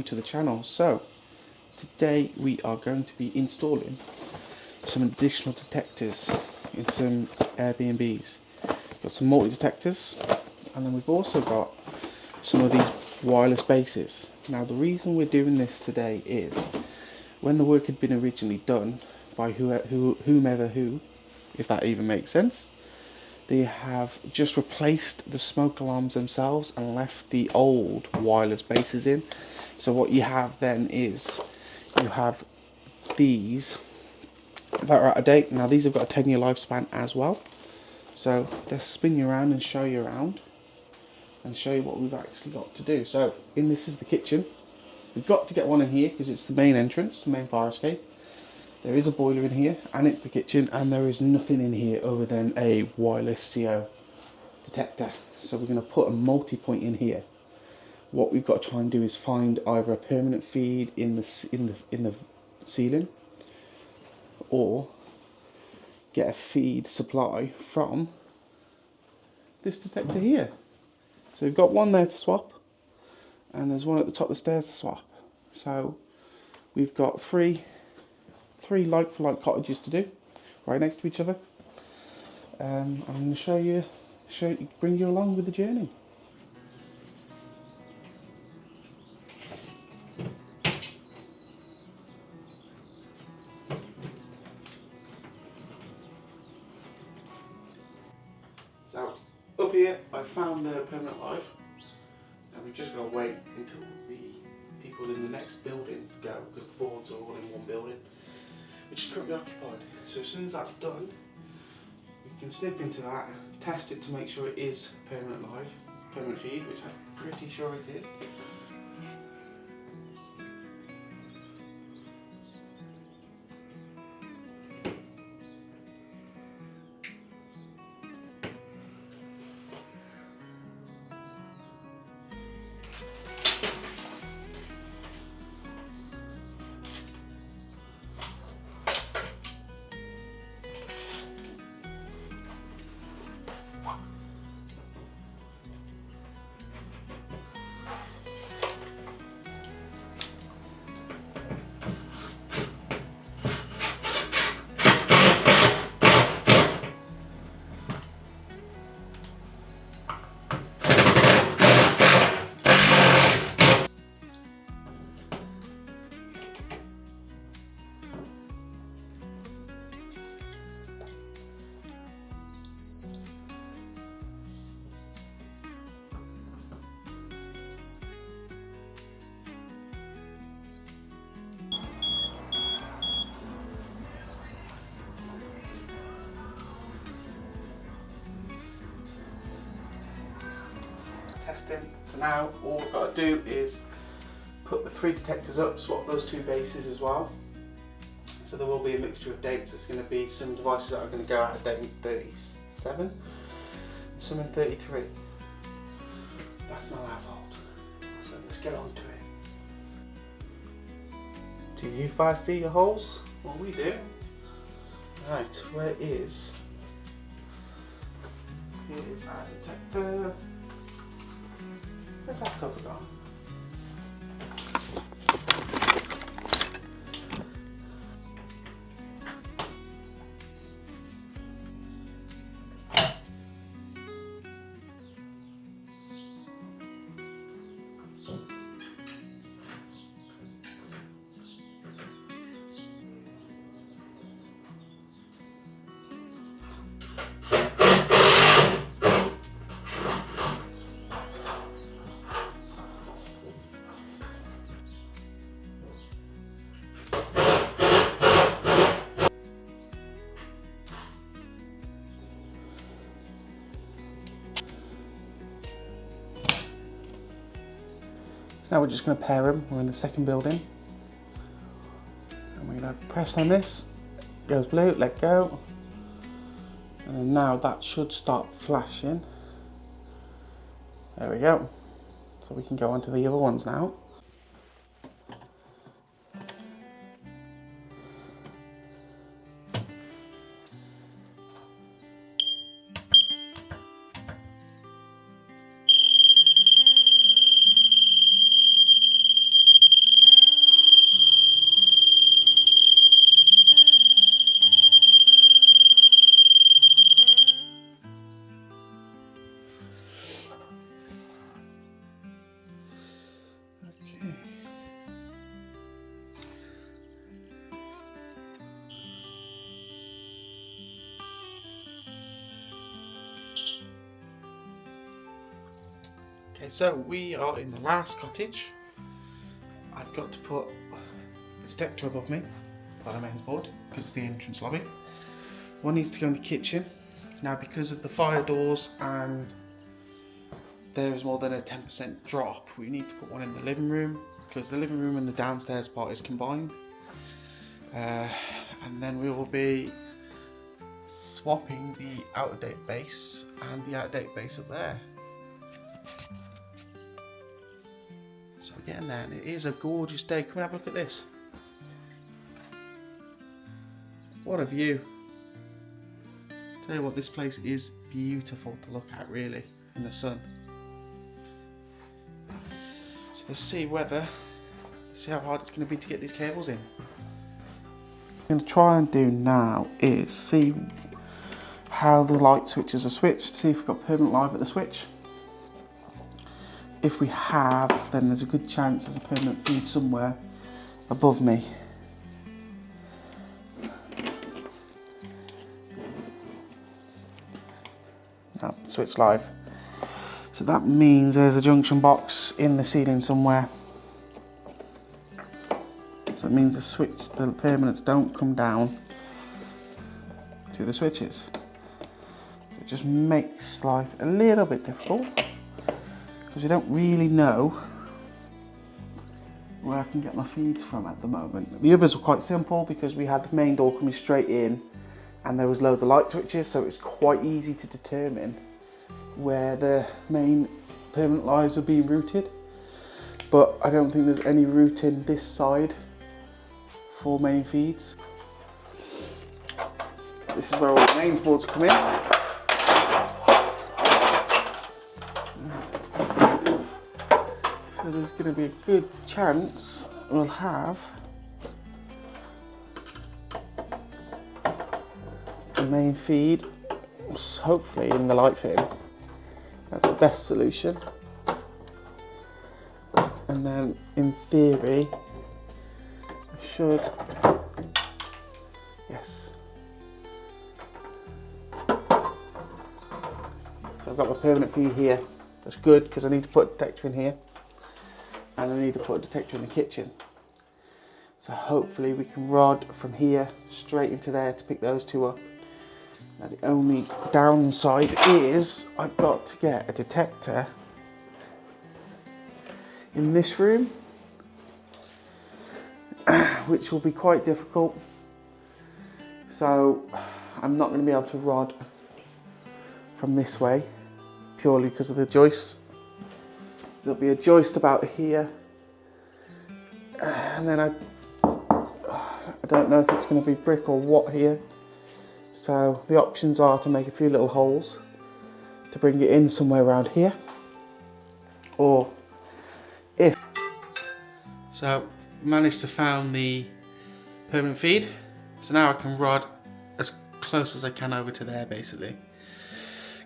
welcome to the channel. So today we are going to be installing some additional detectors in some Airbnbs. We've got some multi-detectors, and then we've also got some of these wireless bases. Now the reason we're doing this today is when the work had been originally done by whomever, if that even makes sense, they have just replaced the smoke alarms themselves and left the old wireless bases in. So what you have then is you have these that are out of date. Now these have got a 10-year lifespan as well. So let's spin you around and show you around and show you what we've actually got to do. So this is the kitchen. We've got to get one in here because it's the main entrance, the main fire escape. There is a boiler in here and it's the kitchen, and there is nothing in here other than a wireless CO detector. So we're going to put a multi-point in here. What we've got to try and do is find either a permanent feed in the ceiling, or get a feed supply from this detector here. So we've got one there to swap, and there's one at the top of the stairs to swap. So we've got three like for like cottages to do, right next to each other. I'm going to bring you along with the journey. So up here I found the permanent live, and we've just got to wait until the people in the next building go, because the boards are all in one building which is currently occupied. So as soon as that's done, we can snip into that, test it to make sure it is permanent feed, which I'm pretty sure it is. Testing. So now all we've got to do is put the 3 detectors up, swap those 2 bases as well. So there will be a mixture of dates. There's going to be some devices that are going to go out of date in 37, and some in 33. That's not our fault. So let's get on to it. Do you 5 see your holes? Well, we do. Right, where is? Here's our detector. Where's that cover gone? So now we're just going to pair them. We're in the second building, and we're going to press on this. Goes blue, let go, and then now that should start flashing. There we go. So we can go on to the other ones now. So we are in the last cottage. I've got to put a detector above me by the mains board because it's the entrance lobby. One needs to go in the kitchen. Now, because of the fire doors and there is more than a 10% drop, we need to put one in the living room because the living room and the downstairs part is combined. And then we will be swapping the out-of-date base and the out-of-date base up there. So we're getting there, and it is a gorgeous day. Come and have a look at this. What a view. Tell you what, this place is beautiful to look at, really, in the sun. So let's see how hard it's going to be to get these cables in. What I'm going to try and do now is see how the light switches are switched, see if we've got permanent live at the switch. If we have, then there's a good chance there's a permanent feed somewhere above me. No, switch live. So that means there's a junction box in the ceiling somewhere. So it means the permanents don't come down to the switches. So it just makes life a little bit difficult because we don't really know where I can get my feeds from at the moment. The others were quite simple because we had the main door coming straight in and there was loads of light switches, so it's quite easy to determine where the main permanent lives are being routed. But I don't think there's any routing this side for main feeds. This is where all the mains boards come in. So there's going to be a good chance we'll have the main feed, hopefully in the light fitting. That's the best solution. And then in theory, I should, yes. So I've got my permanent feed here. That's good because I need to put a detector in here. And I need to put a detector in the kitchen. So hopefully we can rod from here straight into there to pick those two up. Now the only downside is I've got to get a detector in this room, which will be quite difficult. So I'm not going to be able to rod from this way purely because of the joists. There'll be a joist about here, and then I don't know if it's going to be brick or what here. So the options are to make a few little holes to bring it in somewhere around here, or if. So managed to found the permanent feed, so now I can rod as close as I can over to there basically,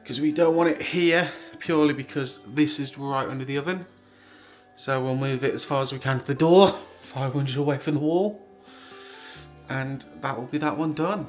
because we don't want it here purely because this is right under the oven. So we'll move it as far as we can to the door, 500 away from the wall, and that will be that one done.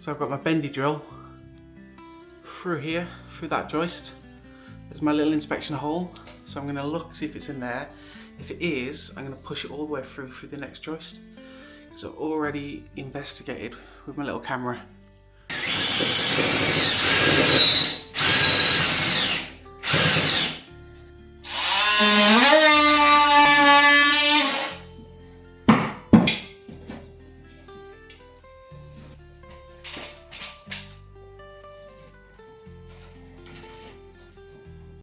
So I've got my bendy drill through here, through that joist. There's my little inspection hole. So I'm going to look, see if it's in there. If it is, I'm going to push it all the way through the next joist. Because I've already investigated with my little camera.